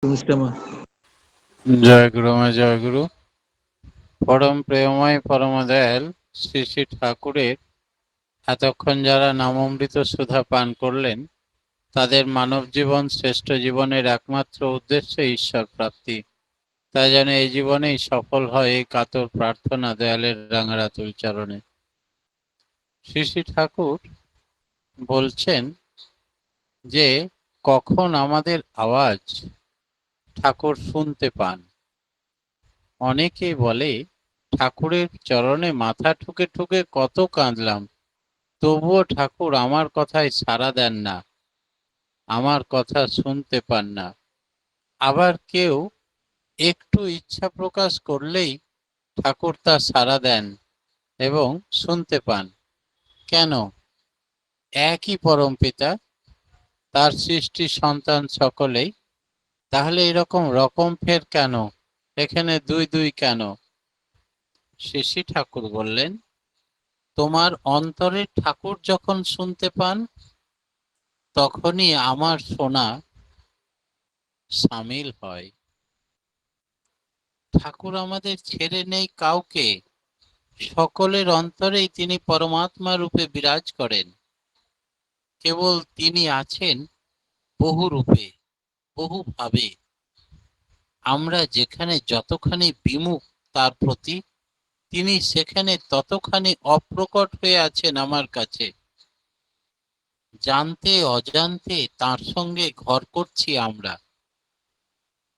জয় গুরু মা জয় গুরু। পরম প্রেমময় পরম দয়াল শ্রী শ্রী ঠাকুরের এতক্ষণ যারা নামামৃত সুধা পান করলেন, তাদের মানব জীবন শ্রেষ্ঠ জীবনের একমাত্র উদ্দেশ্য ঈশ্বর প্রাপ্তি। তাই যেন এই জীবনেই সফল হয়, এই কাতর প্রার্থনা দয়ালের রাঙারাতুল চরণে। শ্রী শ্রী ঠাকুর বলছেন যে কখন আমাদের আওয়াজ ঠাকুর শুনতে পান। অনেকেই বলে, ঠাকুরের চরণে মাথা ঠুকে ঠুকে কত কাঁদলাম, তবুও ঠাকুর আমার কথায় সাড়া দেন না, আমার কথা শুনতে পান না। আবার কেউ একটু ইচ্ছা প্রকাশ করলেই ঠাকুর তা সাড়া দেন এবং শুনতে পান। কেন? একই পরম পিতা, তার সৃষ্টি সন্তান সকলেই, তাহলে এরকম রকম ফের কেন? এখানে দুই দুই কেন? শ্রী শ্রী ঠাকুর বললেন, তোমার অন্তরে ঠাকুর যখন শুনতে পান, তখনই আমার শোনা সামিল হয়। ঠাকুর আমাদের ছেড়ে নেই কাউকে, সকলের অন্তরেই তিনি পরমাত্মা রূপে বিরাজ করেন। কেবল তিনি আছেন বহু রূপে, বহু ভাবে। আমরা যেখানে যতখানি বিমুখ তার প্রতি, তিনি সেখানে ততখানি অপ্রকট হয়ে আছেন আমার কাছে। জানতে অজান্তে তার সঙ্গে ঘর করছি আমরা।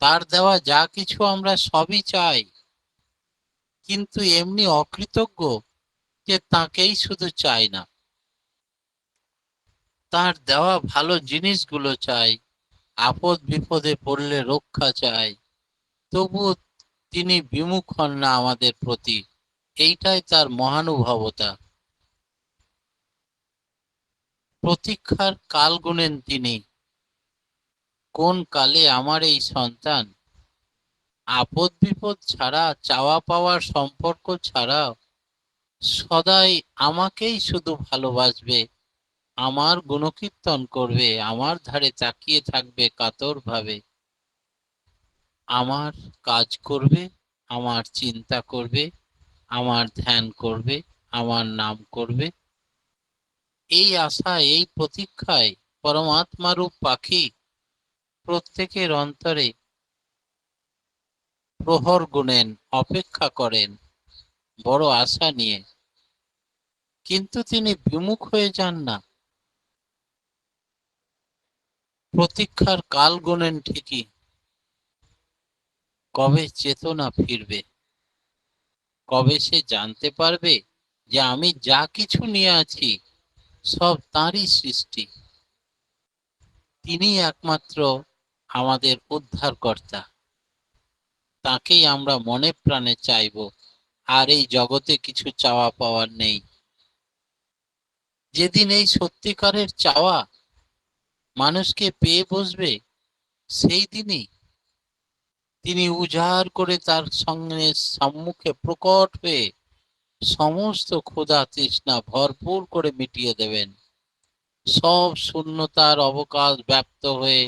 তার দেওয়া যা কিছু আমরা সবই চাই, কিন্তু এমনি অকৃতজ্ঞ যে তাকেই শুধু চাই না, তার দেওয়া ভালো জিনিসগুলো চাই, আপদ বিপদে পড়লে রক্ষা চাই, তবু তিনি বিমুখ হন না আমাদের প্রতি। এইটাই তার মহানুভবতা। প্রতীক্ষার কাল গুনেন তিনি, কোন কালে আমার এই সন্তান আপদ বিপদ ছাড়া, চাওয়া পাওয়ার সম্পর্ক ছাড়া সদাই আমাকেই শুধু ভালোবাসবে, আমার গুণকীর্তন করবে, আমার ধারে তাকিয়ে থাকবে কাতর ভাবে, আমার কাজ করবে, আমার চিন্তা করবে, আমার ধ্যান করবে, আমার নাম করবে। এই আশায়, এই প্রতীক্ষায় পরমাত্মারূপ পাখি প্রত্যেকের অন্তরে প্রহর গুনেন, অপেক্ষা করেন বড় আশা নিয়ে। কিন্তু তিনি বিমুখ হয়ে যান না। প্রতীক্ষার কাল গুনেন ঠিকই, কবে চেতনা ফিরবে, কবে সে জানতে পারবে যে আমি যা কিছু নিয়ে আছি সব তাঁরই সৃষ্টি। তিনি একমাত্র আমাদের উদ্ধারকর্তা। তাকেই আমরা মনে প্রাণে চাইব, আর এই জগতে কিছু চাওয়া পাওয়ার নেই। যেদিন এই সত্যিকারের চাওয়া মানুষকে পেয়ে বসবে, সেই দিনই তিনি উজাড় করে তার সঙ্গে সম্মুখে প্রকট হয়ে সমস্ত ক্ষুধা তৃষ্ণা ভরপুর করে মিটিয়ে দেবেন। সব শূন্যতার অবকাশ ব্যপ্ত হয়ে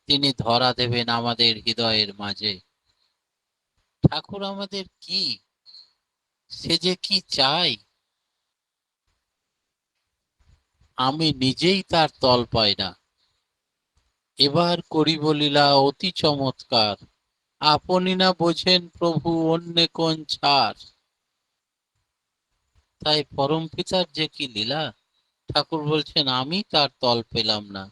তিনি ধরা দেবেন আমাদের হৃদয়ের মাঝে। ঠাকুর আমাদের কি, সে যে কি চাই, আমি নিজেই তার তল পাই না। এবার করিব লীলা অতি চমৎকার, আপনি না বোঝেন প্রভু অন্যে কোন ছাড়। তাই পরম পিতার যে কি লীলা, ঠাকুর বলছেন আমি তার তল পেলাম না।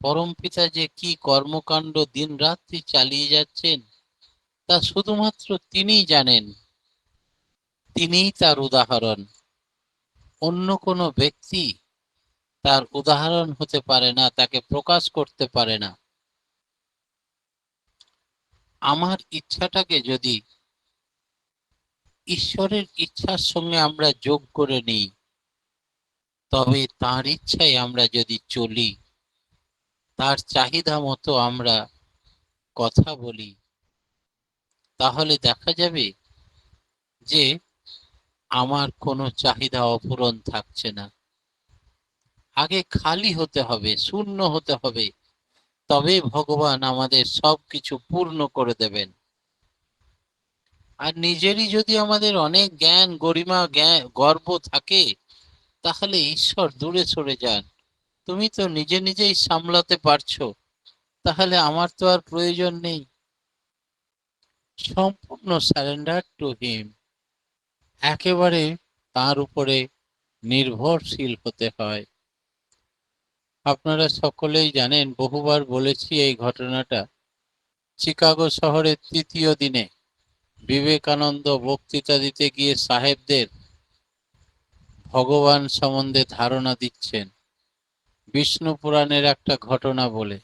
পরম পিতা যে কি কর্মকাণ্ড দিন রাত্রি চালিয়ে যাচ্ছেন, তা শুধুমাত্র তিনিই জানেন। তিনিই তার উদাহরণ। অন্য কোনো ব্যক্তি তার উদাহরণ হতে পারে না, তাকে প্রকাশ করতে পারে না। আমার ইচ্ছাটাকে যদি ঈশ্বরের ইচ্ছার সঙ্গে আমরা যোগ করে নিই, তবে তার ইচ্ছায় আমরা যদি চলি, তার চাহিদা মতো আমরা কথা বলি, তাহলে দেখা যাবে যে আমার কোনো চাহিদা অপূরণ থাকছে না। আগে খালি হতে হবে, শূন্য হতে হবে, তবে ভগবান আমাদের সবকিছু পূর্ণ করে দেবেন। আর নিজেরই যদি আমাদের অনেক জ্ঞান গরিমা জ্ঞান গর্ব থাকে, তাহলে ঈশ্বর দূরে সরে যান। তুমি তো নিজে নিজেই সামলাতে পারছো, তাহলে আমার তো আর প্রয়োজন নেই। সম্পূর্ণ সারেন্ডার টু হিম, একেবারে তার উপরে নির্ভরশীল হতে হয়। আপনারা সকলেই জানেন, বহুবার বলেছি এই ঘটনাটা। চিকাগো শহরের তৃতীয় দিনে বিবেকানন্দ বক্তৃতা দিতে গিয়ে সাহেবদের ভগবান সম্বন্ধে ধারণা দিচ্ছেন বিষ্ণু পুরাণের একটা ঘটনা বলে,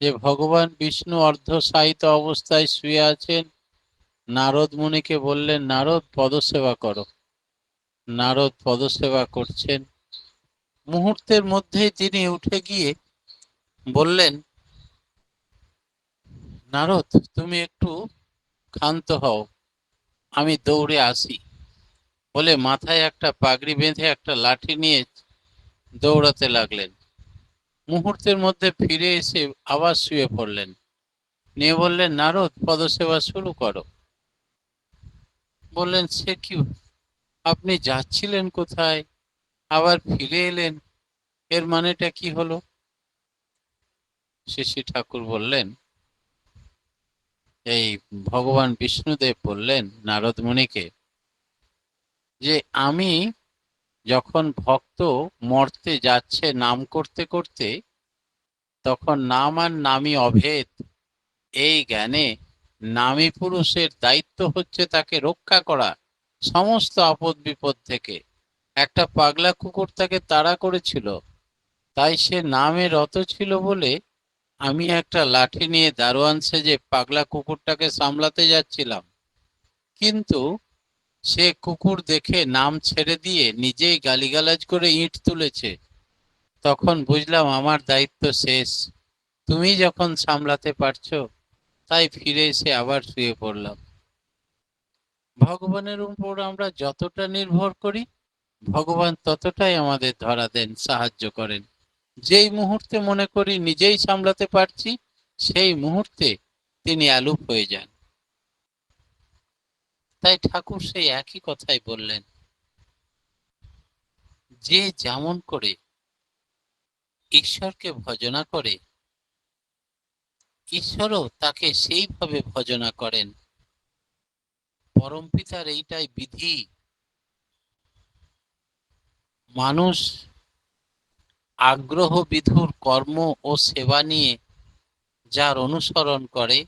যে ভগবান বিষ্ণু অর্ধশায়িত অবস্থায় শুয়ে আছেন। নারদ মুনিকে বললেন, নারদ পদসেবা করো। নারদ পদসেবা করছেন। মুহূর্তের মধ্যেই তিনি উঠে গিয়ে বললেন, নারদ তুমি একটু ক্ষান্ত হও, আমি দৌড়ে আসি। বলে মাথায় একটা পাগড়ি বেঁধে একটা লাঠি নিয়ে দৌড়াতে লাগলেন। মুহূর্তের মধ্যে ফিরে এসে আবার শুয়ে পড়লেন। নিয়ে বললেন, নারদ পদসেবা শুরু করো। বললেন, সে কি, আপনি যাচ্ছিলেন কোথায়, আবার ফিরে এলেন, এর মানেটা কি হলো? শ্রী ঠাকুর বললেন, এই ভগবান বিষ্ণুদেব বললেন নারদ মুনিকে, যে আমি যখন ভক্ত মর্তে যাচ্ছে নাম করতে করতে, তখন নাম আর নামই অভেদ এই জ্ঞানে নামী পুরুষের দায়িত্ব হচ্ছে তাকে রক্ষা করা সমস্ত আপদ বিপদ থেকে। একটা পাগলা কুকুর তাকে তাড়া করেছিল, তাই সে নামে রত ছিল বলে আমি একটা লাঠি নিয়ে দারোয়ান সেজে পাগলা কুকুরটাকে সামলাতে যাচ্ছিলাম। কিন্তু সে কুকুর দেখে নাম ছেড়ে দিয়ে নিজেই গালিগালাজ করে ইঁট তুলেছে। তখন বুঝলাম আমার দায়িত্ব শেষ, তুমি যখন সামলাতে পারছো, তাই ফিরে এসে আবার শুয়ে পড়লাম। ভগবানের উপর আমরা যতটা নির্ভর করি, ভগবান ততটাই আমাদের ধরা দেন, সাহায্য করেন। যেই মুহূর্তে মনে করি নিজেই সামলাতে পারছি, সেই মুহূর্তে তিনি অ্যালুপ হয়ে যান। তাই ঠাকুর সেই একই কথাই বললেন, যে যেমন করে ঈশ্বরকে ভজনা করে, ঈশ্বরও তাকে সেইভাবে ভজনা করেন। পরমপিতার এইটাই বিধি। মানুষ আগ্রহ বিধুর কর্ম ও সেবা নিয়ে যার অনুসরণ করে,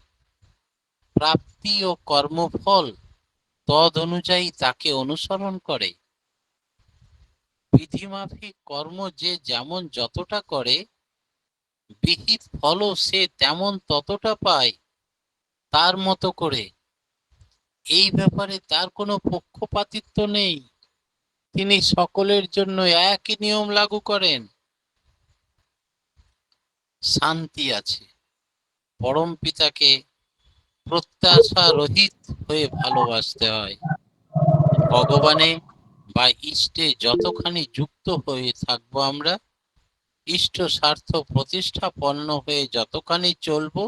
প্রাপ্তি ও কর্মফল তদ অনুযায়ী তাকে অনুসরণ করে। বিধিমাফিক কর্ম যে যেমন যতটা করে, বিহিত ফলও সে তেমন ততটা পায় তার মতো করে। এই ব্যাপারে তার কোনো পক্ষপাতিত্ব নেই। তিনি সকলের জন্য একই নিয়ম লাগু করেন। শান্তি আছে। পরম পিতাকে প্রত্যাশা রহিত হয়ে ভালোবাসতে হয়। ভগবানে বা ইষ্টে যতখানি যুক্ত হয়ে থাকবো আমরা, ইষ্ট স্বার্থ প্রতিষ্ঠাপন্ন হয়ে যতখানি চলবো,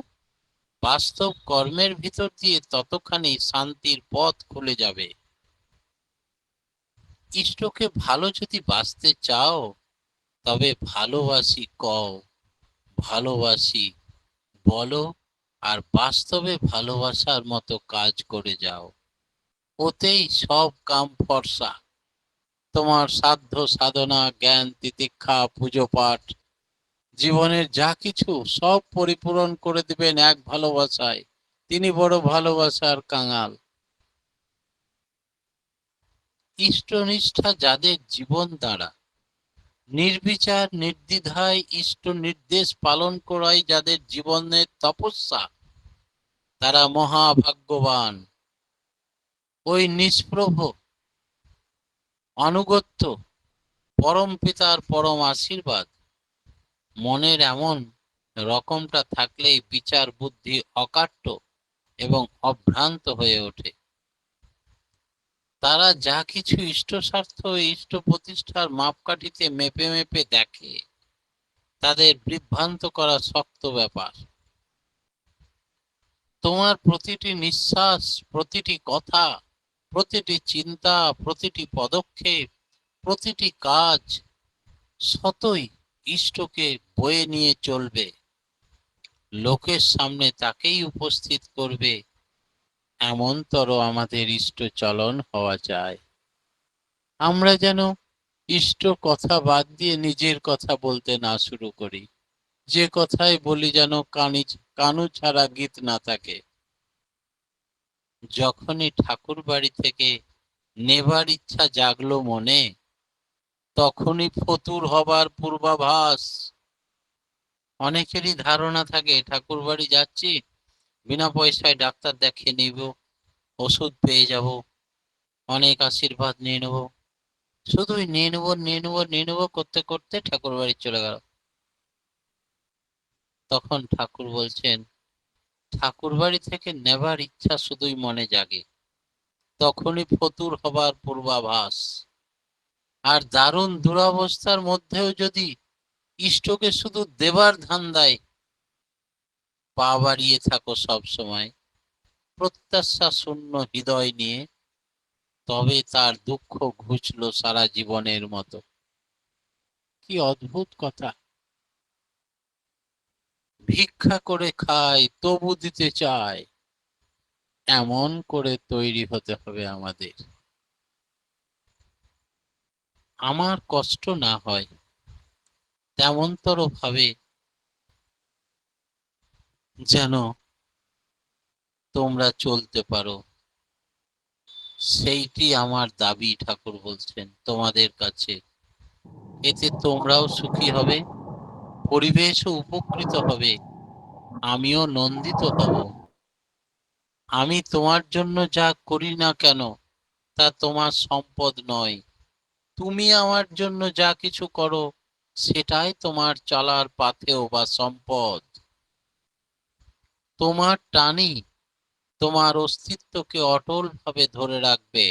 বাস্তব কর্মের ভিতর দিয়ে ততখানি শান্তির পথ খুলে যাবে। ইষ্টকে ভালো যদি বাসতে চাও, তবে ভালোবাসি কও, ভালোবাসি বলো, আর বাস্তবে ভালোবাসার মতো কাজ করে যাও। ওতেই সব কাম ফর্সা। তোমার সাধ্য সাধনা জ্ঞান তিতিক্ষা পুজো পাঠ জীবনের যা কিছু সব পরিপূরণ করে দিবেন এক ভালোবাসায়। তিনি বড় ভালোবাসার কাঙাল। ইষ্টনিষ্ঠা যাদের জীবন দ্বারা নির্বিচার নির্দ্বিধায় ইষ্ট নির্দেশ পালন করাই যাদের জীবনের তপস্যা, তারা মহাভাগ্যবান। ওই নিষ্প্রভ আনুগত্য, পরম পিতার পরম আশীর্বাদ মনের এমন রকমটা থাকলেই বিচার বুদ্ধি অকাট্য এবং অভ্রান্ত হয়ে ওঠে। তারা যা কিছু ইষ্ট স্বার্থ ইষ্ট প্রতিষ্ঠার মাপকাঠিতে মেপে মেপে দেখে, তাদের বিভ্রান্ত করা শক্ত ব্যাপার। তোমার প্রতিটি নিঃশ্বাস, প্রতিটি কথা, প্রতিটি চিন্তা, প্রতিটি পদক্ষেপ, প্রতিটি কাজ সতই ইষ্টকে বয়ে নিয়ে চলবে, লোকের সামনে তাকেই উপস্থিত করবে, এমনতর আমাদের ইষ্ট চলন হওয়া যায়। আমরা যেন ইষ্ট কথা বাদ দিয়ে নিজের কথা বলতে না শুরু করি। যে কথাই বলি যেন কানু ছাড়া গীত না থাকে। যখনই ঠাকুর বাড়ি থেকে নেবার ইচ্ছা জাগলো মনে, তখনই ফতুর হবার পূর্বাভাস। অনেকেরই ধারণা থাকে ঠাকুর বাড়ি যাচ্ছি, বিনা পয়সায় ডাক্তার দেখিয়ে নিব, ওষুধ পেয়ে যাব, অনেক আশীর্বাদ নিয়ে নেব। শুধুই নিয়ে নেবো নিয়ে নেবো নিয়ে নেবো করতে করতে ঠাকুর বাড়ি চলে গেল। তখন ঠাকুর বলছেন, ঠাকুর বাড়ি থেকে নেবার ইচ্ছা শুধুই মনে জাগে, তখনই ফতুর হবার পূর্বাভাস। আর দারুণ দুরবস্থার মধ্যেও যদি ইষ্টকে শুধু দেবার ধান্দায় পা বাড়িয়ে থাকো সব সময়, প্রত্যাশা শূন্য হৃদয় নিয়ে, তবে তার দুঃখ ঘুচলো সারা জীবনের মতো। কি অদ্ভুত কথা! ভিক্ষা করে খায় তবু দিতে চায়, এমন করে তৈরি হতে হবে আমাদের। আমার কষ্ট না হয় তেমনতর ভাবে যেন তোমরা চলতে পারো, সেইটি আমার দাবি ঠাকুর বলছেন তোমাদের কাছে। এতে তোমরাও সুখী হবে, পরিবেশও উপকৃত হবে, আমিও নন্দিত হব। আমি তোমার জন্য যা করি না কেন তা তোমার সম্পদ নয়, তুমি আমার জন্য যা কিছু করো সেটাই তোমার চলার পাথেয় বা সম্পদ। তোমার টানই তোমার অস্তিত্বকে অটল ভাবে ধরে রাখবে।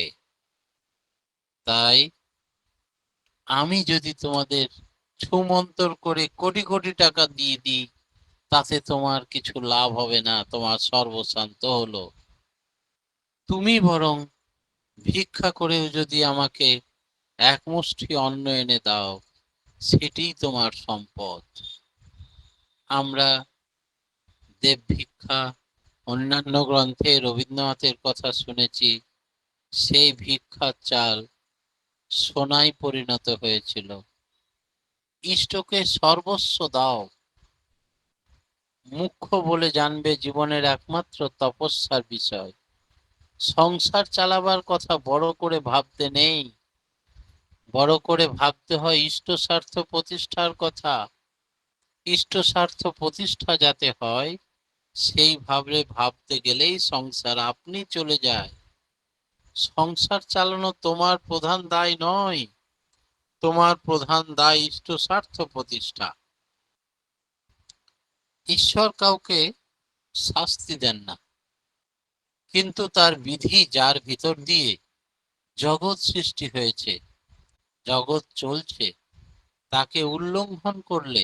তাই আমি যদি তোমাদের ছুমন্তর করে কোটি কোটি টাকা দিয়ে দিই, তাতে তোমার কিছু লাভ হবে না, তোমার সর্বশান্ত হলো। তুমি বরং ভিক্ষা করেও যদি আমাকে এক মুষ্টি অন্ন এনে দাও, সেটিই তোমার সম্পদ। আমরা দেব ভিক্ষা, অন্যান্য গ্রন্থে রবীন্দ্রনাথের কথা শুনেছি। সেই ভিক্ষার চাল সোনায় পরিণত হয়েছিল। ইষ্টকে সর্বস্ব দাও, মুখ্য বলে জানবে জীবনের একমাত্র তপস্যার বিষয়। সংসার চালাবার কথা বড় করে ভাবতে নেই, বড় করে ভাবতে হয় ইষ্ট স্বার্থ প্রতিষ্ঠার কথা। ইষ্ট স্বার্থ প্রতিষ্ঠা যাতে হয় সেই ভাবতে গেলেই সংসার আপনি চলে যায়। সংসার চালানো তোমার প্রধান দায় নয়, তোমার প্রধান দায় ইষ্ট স্বার্থ প্রতিষ্ঠা। ঈশ্বর কাউকে শাস্তি দেন না, কিন্তু তার বিধি যার ভিতর দিয়ে জগৎ সৃষ্টি হয়েছে, জগৎ চলছে, তাকে উল্লঙ্ঘন করলে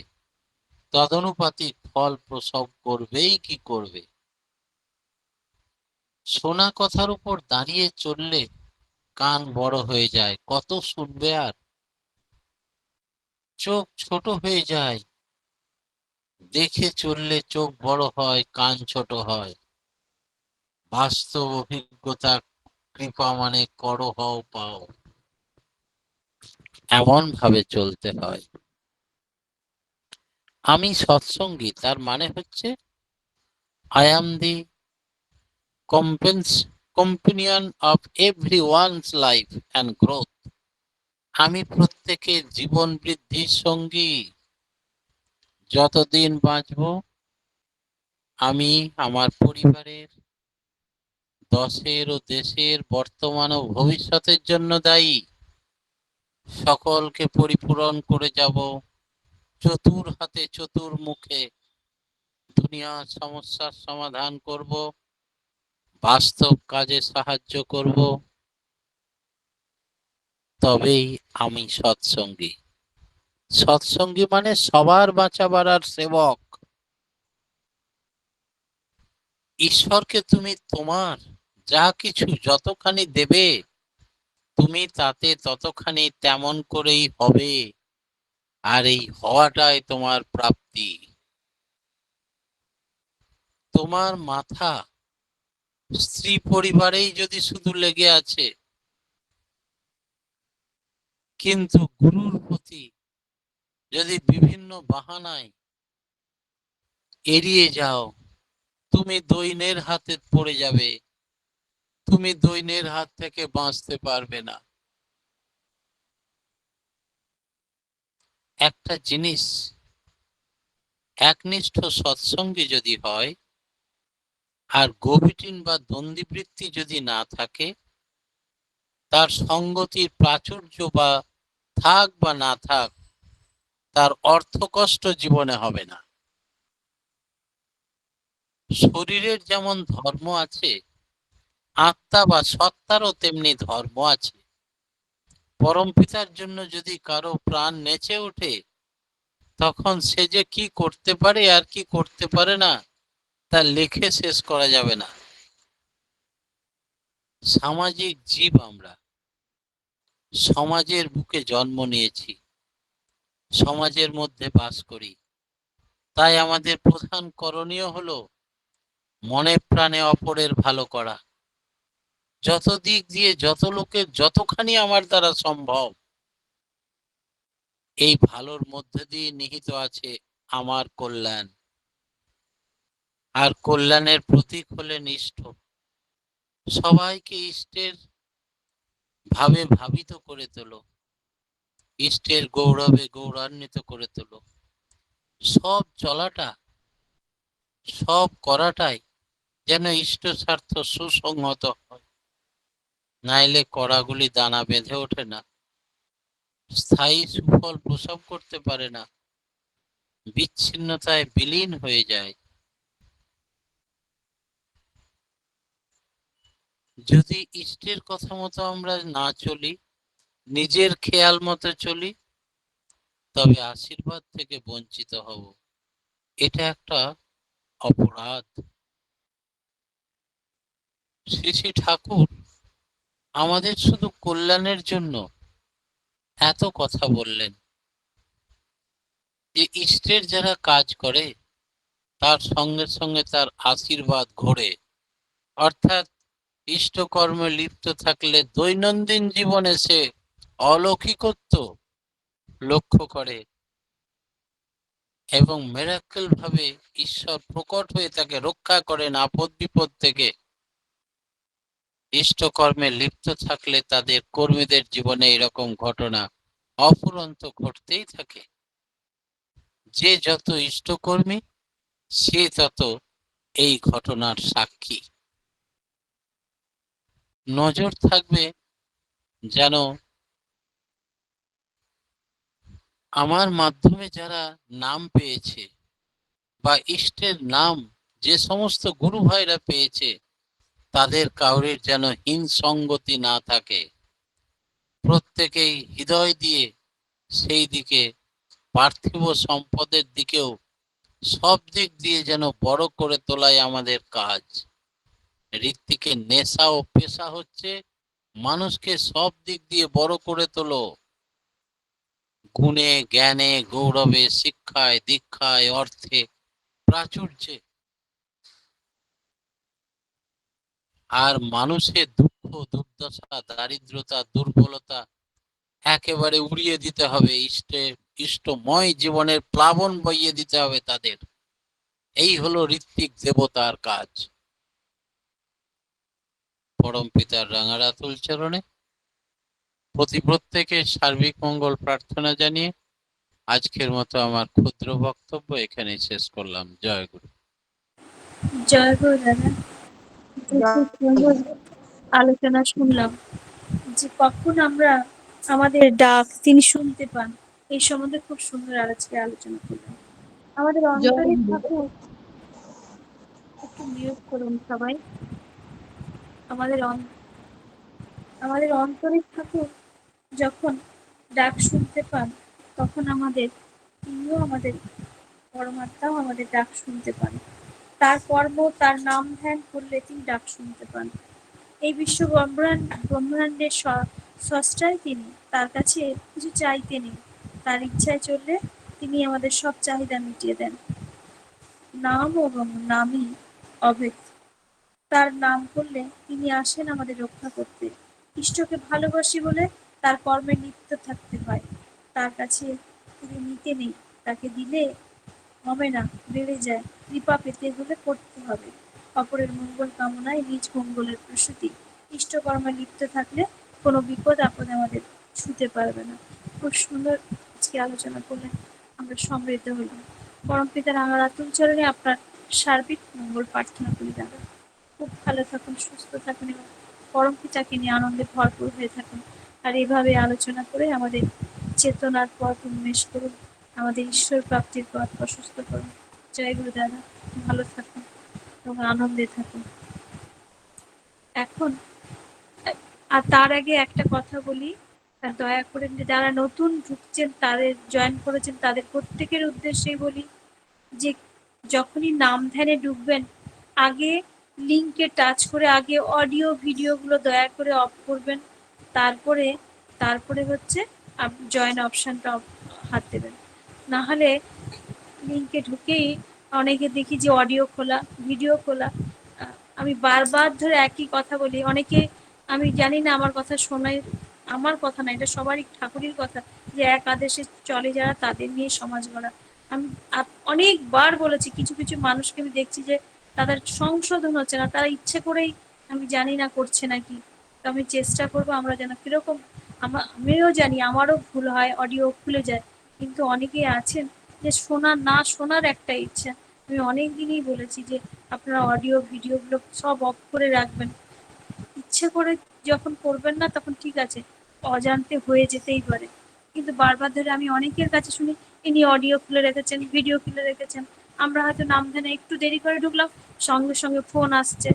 তদনুপাতিক ফল প্রসব করবেই কি করবে। শোনা কথার উপর দাঁড়িয়ে চললে কান বড় হয়ে যায়, কত শুনবে আর। চোখ ছোট হয়ে যায়, দেখে চললে চোখ বড় হয়, কান ছোট হয়। বাস্তব অভিজ্ঞতা কৃপা মানে করো হও পাও, এমন ভাবে চলতে হয়। আমি সৎসঙ্গী, তার মানে হচ্ছে I am the companion of every one's life and growth. আমি প্রত্যেকের জীবন বৃদ্ধির সঙ্গী। যতদিন বাঁচব আমি আমার পরিবারের, দশের ও দেশের বর্তমান ও ভবিষ্যতের জন্য দায়ী। সকলকে পরিপূরণ করে যাব, চতুর হাতে চতুর মুখে দুনিয়ার সমস্যার সমাধান করব, বাস্তব কাজে সাহায্য করব, তবেই আমি সৎসঙ্গী। সৎসঙ্গী মানে সবার বাঁচাবার আর সেবক। ঈশ্বরকে তুমি তোমার যা কিছু যতখানি দেবে, তুমি তাতে ততখানি তেমন করেই হবে, আর এই হওয়াটাই তোমার প্রাপ্তি। তোমার মাথা স্ত্রী পরিবারেই যদি শুধু লেগে আছে, কিন্তু গুরুর প্রতি যদি বিভিন্ন বাহানায় এড়িয়ে যাও, তুমি দৈন্যের হাতে পড়ে যাবে, তুমি দৈন্যের হাত থেকে বাঁচতে পারবে না। একটা জিনিস, একনিষ্ঠ সৎসঙ্গী যদি হয় আর গভীর বা দ্বন্দ্ববৃত্তি যদি না থাকে, তার সঙ্গতির প্রাচুর্য বা থাক বা না থাক, তার অর্থকষ্ট জীবনে হবে না। শরীরের যেমন ধর্ম আছে, আত্মা বা সত্তারও তেমনি ধর্ম আছে। পরমপিতার জন্য যদি কারো প্রাণ নেচে ওঠে, তখন সে যে কি করতে পারে আর কি করতে পারে না, তা লিখে শেষ করা যাবে না। সামাজিক জীব আমরা, সমাজের বুকে জন্ম নিয়েছি, সমাজের মধ্যে বাস করি। তাই আমাদের প্রধান করণীয় হলো মনে প্রাণে অপরের ভালো করা। যত দিক দিয়ে যত লোকের যতখানি আমার দ্বারা সম্ভব, এই ভালোর মধ্যে দিয়ে নিহিত আছে আমার কল্যাণ। আর কল্যাণের প্রতীক হলেন ইষ্ট। সবাইকে ইষ্টের ভাবে ভাবিত করে তোলো, ইষ্টের গৌরবে গৌরবান্বিত করে তোলো। সব চলাটা, সব করাটাই যেন ইষ্ট স্বার্থ সুসংহত হয়, নাইলে কড়াগুলি দানা বেঁধে ওঠে না, স্থায়ী সুফল প্রসব করতে পারে না, বিচ্ছিন্নতায় বিলীন হয়ে যায়। যদি ইষ্টের কথা মতো আমরা না চলি, নিজের খেয়াল মতো চলি, তবে আশীর্বাদ থেকে বঞ্চিত হব। এটা একটা অপরাধ। শ্রী শ্রী ঠাকুর আমাদের শুধু কল্যাণের জন্য এত কথা বললেন যে ইষ্টের যারা কাজ করে তার সঙ্গে সঙ্গে তার আশীর্বাদ ঘোরে। অর্থাৎ ইষ্টকর্মে লিপ্ত থাকলে দৈনন্দিন জীবনে সে অলৌকিকত্ব লক্ষ্য করে এবং মিরাক্কেল ভাবে ঈশ্বর প্রকট হয়ে তাকে রক্ষা করেন আপদ বিপদ থেকে। ইষ্টকর্মে লিপ্ত থাকলে তাদের কর্মীদের জীবনে এরকম ঘটনা অফুরন্ত ঘটতেই থাকে। যে যত ইষ্টকর্মী, সে তত এই ঘটনার সাক্ষী। নজর থাকবে যেন আমার মাধ্যমে যারা নাম পেয়েছে বা ইষ্টের নাম যে সমস্ত গুরু ভাইরা পেয়েছে, তাদের কাউরির যেন হীন সঙ্গতি না থাকে। প্রত্যেকেই হৃদয় দিয়ে সেই দিকে, পার্থিব সম্পদের দিকেও সব দিক দিয়ে যেন বড় করে তোলাই আমাদের কাজ। ঋত্বিকের নেশা ও পেশা হচ্ছে মানুষকে সব দিক দিয়ে বড় করে তোলো, গুণে জ্ঞানে গৌরবে শিক্ষায় দীক্ষায় অর্থে প্রাচুর্যে। আর মানুষের দুঃখ দুর্দশা দারিদ্রতা দুর্বলতা একেবারে উড়িয়ে দিতে হবে, ইষ্টময় জীবনের প্লাবন বইয়ে দিতে হবে তাদের। এই হলো ঋত্বিক দেবতার কাজ। পরম পিতার রাঙারাতুল চরণে প্রত্যেকের সার্বিক মঙ্গল প্রার্থনা জানিয়ে আজকের মতো আমার ক্ষুদ্র বক্তব্য এখানে শেষ করলাম। জয় গুরু। জয় গুরু দাদা। খুব সুন্দর আলোচনা শুনলাম যে কখন আমরা আমাদের ডাক তিনি শুনতে পান, এই সম্বন্ধে খুব সুন্দর আজকে আলোচনা করলাম। আমাদের অন্তরে ঠাকুর, একটু মিউট করুন সবাই। আমাদের অন্তরে ঠাকুর যখন ডাক শুনতে পান, তখন তিনিও আমাদের পরমাত্মাও আমাদের ডাক শুনতে পান। তার কর্ম, তার নাম ধ্যান করলে তিনি ডাক শুনতে পান। এই বিশ্ব ব্রহ্মাণ্ডের স্রষ্টাই তিনি। তার কাছে কিছু চাইতে নেই। তার ইচ্ছায় চললে তিনি আমাদের সব চাহিদা মিটিয়ে দেন। নাম এবং নামই অভেদ। তার নাম করলে তিনি আসেন আমাদের রক্ষা করতে। ইষ্টকে ভালোবাসি বলে তার কর্মে লিপ্ত থাকতে হয়। তার কাছে তিনি নিতে নেই, তাকে দিলে হবে না, বেড়ে যায়। কৃপা পেতে হলে করতে হবে। অপরের মঙ্গল কামনায় নিজ মঙ্গলের প্রসূতি। ইষ্টকর্মে লিপ্ত থাকলে কোনো বিপদ আপদ আমাদের ছুঁতে পারবে না। খুব সুন্দর আজকে আলোচনা করলেন, আমরা সমৃদ্ধ হলাম। পরম পিতার আমার আতুল চরণে আপনার সার্বিক মঙ্গল প্রার্থনা করি দাদা। খুব ভালো থাকুন, সুস্থ থাকুন এবং পরম পিতাকে নিয়ে আনন্দে ভরপুর হয়ে থাকুন। আর এভাবে আলোচনা করে আমাদের চেতনার পথ উন্মেষ করুন, আমাদের ঈশ্বর প্রাপ্তির পথ প্রশস্ত করুন। জয় গুরু দাদা, ভালো থাকুন এবং আনন্দে থাকুন। এখন আর তার আগে একটা কথা বলি, দয়া করে যারা নতুন ঢুকছেন, তাদের জয়েন করেছেন, তাদের প্রত্যেকের উদ্দেশ্যেই বলি যে যখনই নাম ধ্যানে ঢুকবেন, আগে লিঙ্কে টাচ করে আগে অডিও ভিডিওগুলো দয়া করে অফ করবেন। তারপরে তারপরে হচ্ছে জয়েন অপশনটা হাত দেবেন। না হলে লিঙ্কে ঢুকেই অনেকে দেখি যে অডিও খোলা, ভিডিও খোলা। আমি বারবার ধরে একই কথা বলি, অনেকে আমি জানি না আমার কথা শোনায়, আমার কথা না, এটা সবারই ঠাকুরের কথা, যে এক আদেশে চলে যারা তাদের নিয়ে সমাজ গড়া। আমি অনেকবার বলেছি, কিছু কিছু মানুষকে আমি দেখছি যে তাদের সংশোধন হচ্ছে না, তারা ইচ্ছে করেই আমি জানি না করছে নাকি। তো আমি চেষ্টা করবো আমরা যেন কিরকম, আমিও জানি আমারও ভুল হয়, অডিও খুলে যায়, কিন্তু অনেকেই আছেন যে না শোনার একটা ইচ্ছা। আমি অনেক দিনই বলেছি যে আপনারা অডিও ভিডিওগুলো সব অফ করে রাখবেন। ইচ্ছে করে যখন করবেন না তখন ঠিক আছে, অজান্তে হয়ে যেতেই পারে, কিন্তু বারবার ধরে আমি অনেকের কাছে শুনি ইনি অডিও খুলে রেখেছেন, ভিডিও খুলে রেখেছেন। আমরা হয়তো নাম ধ্যানে একটু দেরি করে ঢুকলাম, সঙ্গে সঙ্গে ফোন আসছে।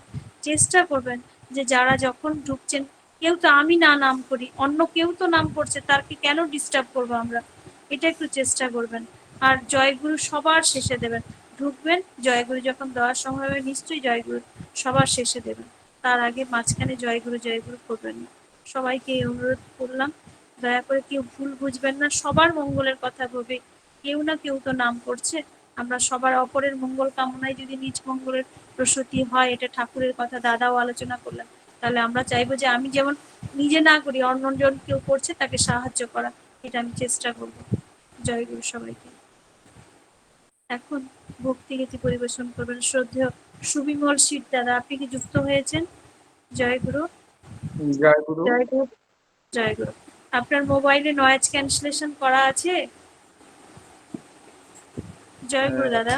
চেষ্টা করবেন যে যারা যখন ঢুকছেন, কেউ তো আমি না নাম করি, অন্য কেউ তো নাম করছে, তারকে কেন ডিস্টার্ব করবো আমরা, এটা একটু চেষ্টা করবেন। আর জয়গুরু সবার শেষে দেবেন, ঢুকবেন জয়গুরু যখন দেওয়ার সময় হবে নিশ্চয়ই জয়গুরু সবার শেষে দেবেন, তার আগে মাঝখানে জয়গুরু জয়গুরু করবেন না। সবাইকে এই অনুরোধ করলাম, দয়া করে কেউ ভুল বুঝবেন না, সবার মঙ্গলের কথা ভেবে কেউ না কেউ তো নাম করছে। আমরা সবার অপরের মঙ্গল কামনায় যদি নিজ মঙ্গলের প্রসূতি হয়, এটা ঠাকুরের কথা দাদাও আলোচনা করলেন, তাহলে আমরা চাইবো যে আমি যেমন নিজে না করি, অন্যজন কেউ করছে তাকে সাহায্য করা, এটা আমি চেষ্টা করব। জয়গুরু সবাইকে। এখন ভক্তিগীতি পরিবেশন করবেন শ্রদ্ধেয় সুবিমল শীত দাদা, আপনি কি যুক্ত হয়েছেন? জয়গুরু। জয়গুরু। জয়গুরু। জয়গুরু। আপনার মোবাইলে নয়েজ ক্যান্সেলেশন করা আছে? জয়গুরু দাদা।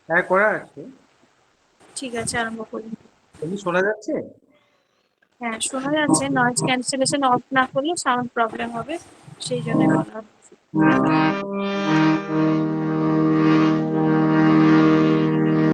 হ্যাঁ, করা আছে। ঠিক আছে, আরম্ভ করুন। এমনি শোনা যাচ্ছে? হ্যাঁ, শোনা যাচ্ছে। নয়েজ ক্যান্সেলেশন অফ না করলে সাউন্ড প্রবলেম হবে, সেই জন্য বলা হচ্ছে।